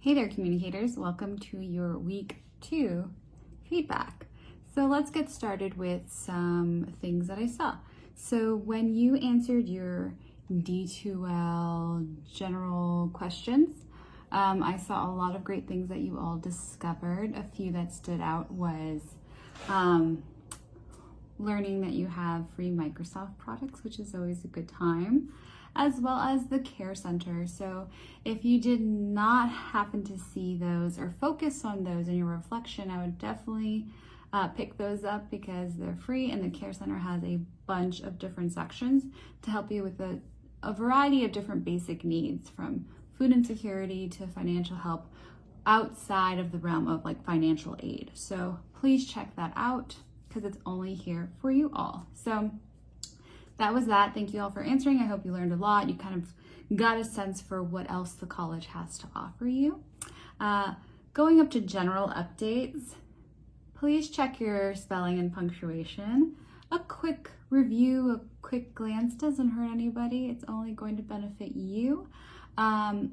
Hey there, communicators. Welcome to your week 2 feedback. So let's get started with some things that I saw. So when you answered your D2L general questions, I saw a lot of great things that you all discovered. A few that stood out was learning that you have free Microsoft products, which is always a good time, as well as the Care Center. So if you did not happen to see those or focus on those in your reflection, I would definitely pick those up because they're free, and the Care Center has a bunch of different sections to help you with a variety of different basic needs, from food insecurity to financial help outside of the realm of like financial aid. So please check that out because it's only here for you all. So that was that. Thank you all for answering. I hope you learned a lot. You kind of got a sense for what else the college has to offer you. Going up to general updates, please check your spelling and punctuation. A quick review, a quick glance doesn't hurt anybody. It's only going to benefit you. I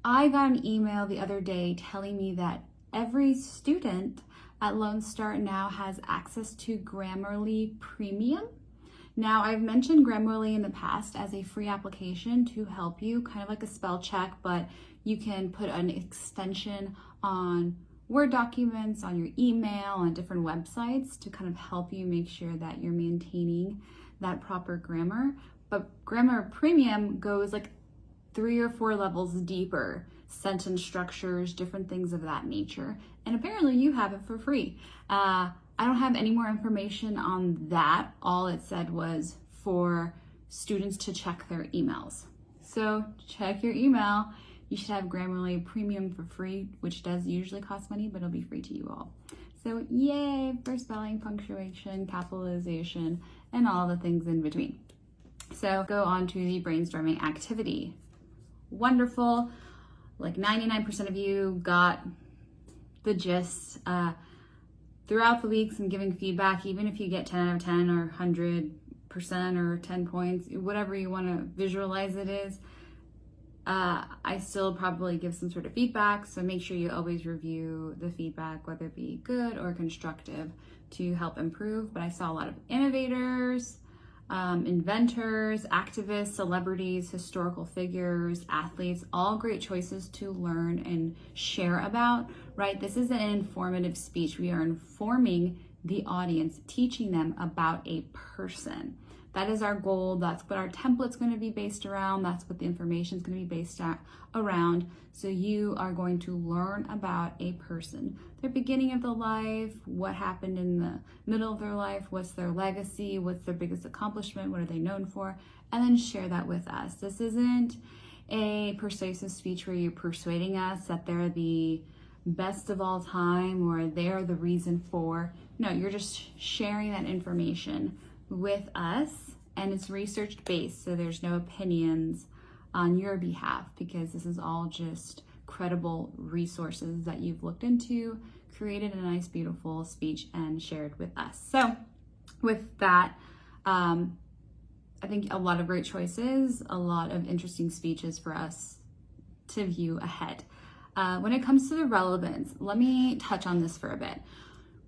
got an email the other day telling me that every student at Lone Star now has access to Grammarly Premium. Now, I've mentioned Grammarly in the past as a free application to help you, kind of like a spell check, but you can put an extension on Word documents, on your email, on different websites to kind of help you make sure that you're maintaining that proper grammar. But Grammar Premium goes like 3 or 4 levels deeper, sentence structures, different things of that nature. And apparently you have it for free. I don't have any more information on that. All it said was for students to check their emails. So check your email. You should have Grammarly Premium for free, which does usually cost money, but it'll be free to you all. So yay for spelling, punctuation, capitalization, and all the things in between. So go on to the brainstorming activity. Wonderful. Like 99% of you got the gist. Throughout the weeks, I'm giving feedback, even if you get 10 out of 10 or 100% or 10 points, whatever you want to visualize it is, I still probably give some sort of feedback. So make sure you always review the feedback, whether it be good or constructive, to help improve. But I saw a lot of innovators, inventors, activists, celebrities, historical figures, athletes, all great choices to learn and share about, right? This is an informative speech. We are informing the audience, teaching them about a person. That is our goal. That's what our template's going to be based around. That's what the information is going to be based around. So you are going to learn about a person, their beginning of the life, what happened in the middle of their life, what's their legacy, what's their biggest accomplishment, what are they known for, and then share that with us. This isn't a persuasive speech where you're persuading us that they're the best of all time or they're the reason for. No, you're just sharing that information with us, and it's research based, so there's no opinions on your behalf, because this is all just credible resources that you've looked into, created a nice beautiful speech, and shared with us. So with that, I think a lot of great choices, a lot of interesting speeches for us to view ahead. When it comes to the relevance, let me touch on this for a bit.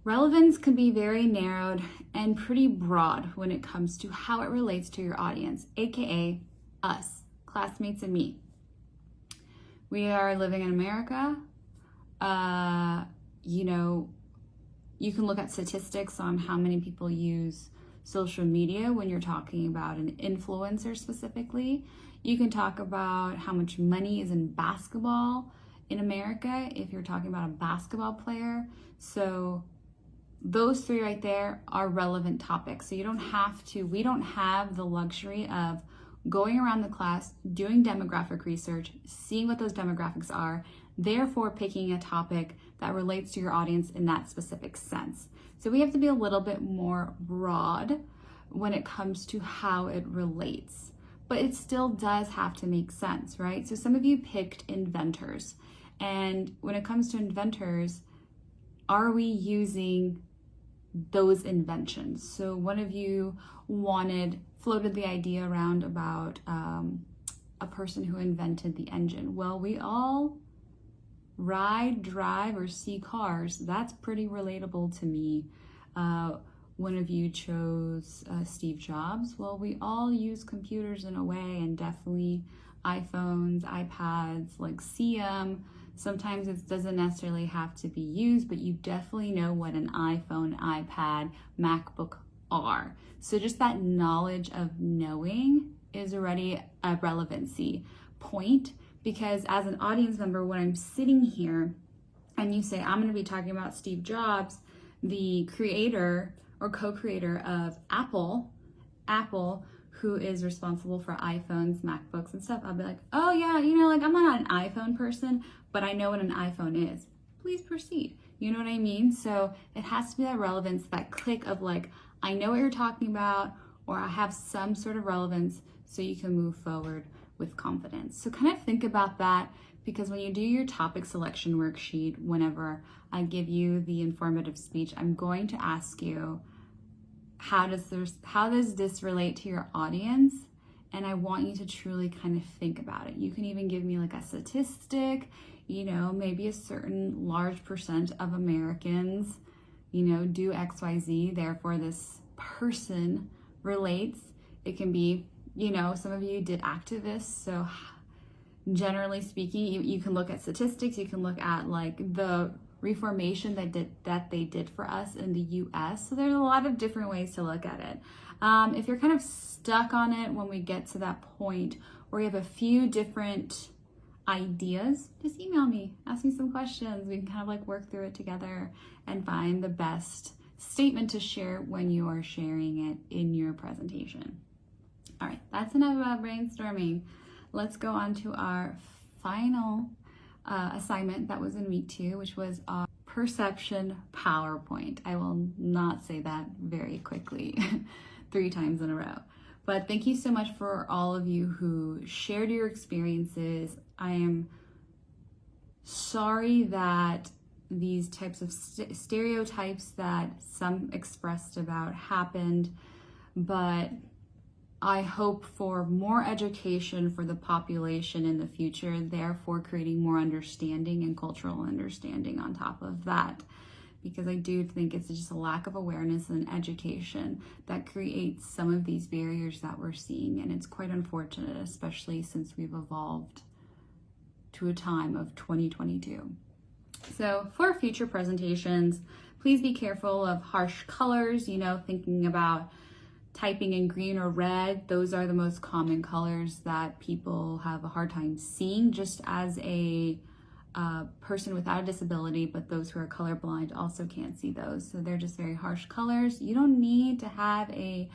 Relevance can be very narrowed and pretty broad when it comes to how it relates to your audience, aka us, classmates and me. We are living in America. You can look at statistics on how many people use social media when you're talking about an influencer specifically. You can talk about how much money is in basketball in America if you're talking about a basketball player. So those 3 right there are relevant topics. So we don't have the luxury of going around the class, doing demographic research, seeing what those demographics are, therefore picking a topic that relates to your audience in that specific sense. So we have to be a little bit more broad when it comes to how it relates, but it still does have to make sense, right? So some of you picked inventors, and when it comes to inventors, are we using those inventions? So one of you floated the idea around about a person who invented the engine. Well, we all ride, drive, or see cars, that's pretty relatable to me. One of you chose Steve Jobs. Well, we all use computers in a way, and definitely iPhones, iPads, like see them. Sometimes it doesn't necessarily have to be used, but you definitely know what an iPhone, iPad, MacBook are. So just that knowledge of knowing is already a relevancy point, because as an audience member, when I'm sitting here and you say, I'm going to be talking about Steve Jobs, the creator or co-creator of Apple, who is responsible for iPhones, MacBooks, and stuff, I'll be like, oh yeah, like I'm not an iPhone person, but I know what an iPhone is. Please proceed. You know what I mean? So it has to be that relevance, that click of like, I know what you're talking about, or I have some sort of relevance, so you can move forward with confidence. So kind of think about that, because when you do your topic selection worksheet, whenever I give you the informative speech, I'm going to ask you, how does this relate to your audience? And I want you to truly kind of think about it. You can even give me like a statistic, maybe a certain large percent of Americans, do XYZ, therefore this person relates. It can be, some of you did activists, so generally speaking, you can look at statistics, you can look at like the reformation that they did for us in the US. So there's a lot of different ways to look at it. If you're kind of stuck on it when we get to that point, or you have a few different ideas, just email me, ask me some questions. We can kind of like work through it together and find the best statement to share when you are sharing it in your presentation. All right, that's enough about brainstorming. Let's go on to our final assignment that was in week 2, which was our perception PowerPoint. I will not say that very quickly 3 times in a row. But thank you so much for all of you who shared your experiences. I am sorry that these types of stereotypes that some expressed about happened, but I hope for more education for the population in the future, therefore creating more understanding and cultural understanding on top of that. Because I do think it's just a lack of awareness and education that creates some of these barriers that we're seeing. And it's quite unfortunate, especially since we've evolved to a time of 2022. So for future presentations, please be careful of harsh colors, thinking about typing in green or red. Those are the most common colors that people have a hard time seeing, just as a person without a disability, but those who are colorblind also can't see those. So they're just very harsh colors. You don't need to have a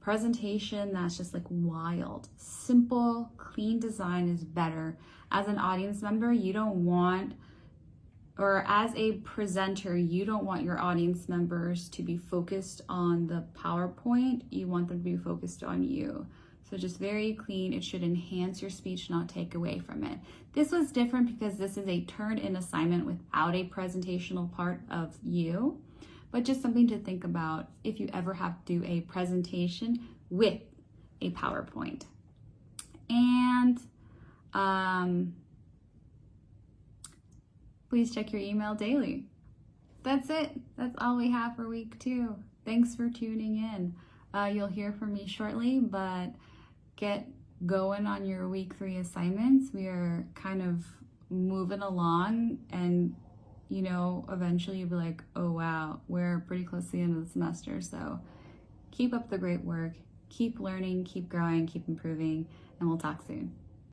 presentation that's just like wild. Simple, clean design is better. As an audience member, you don't want, or as a presenter, you don't want your audience members to be focused on the PowerPoint. You want them to be focused on you. So just very clean. It should enhance your speech, not take away from it. This was different because this is a turn-in assignment without a presentational part of you, but just something to think about if you ever have to do a presentation with a PowerPoint. And please check your email daily. That's it. That's all we have for week 2. Thanks for tuning in. You'll hear from me shortly, but get going on your week 3 assignments. We are kind of moving along, and eventually you'll be like, oh wow, we're pretty close to the end of the semester. So keep up the great work, keep learning, keep growing, keep improving, and we'll talk soon.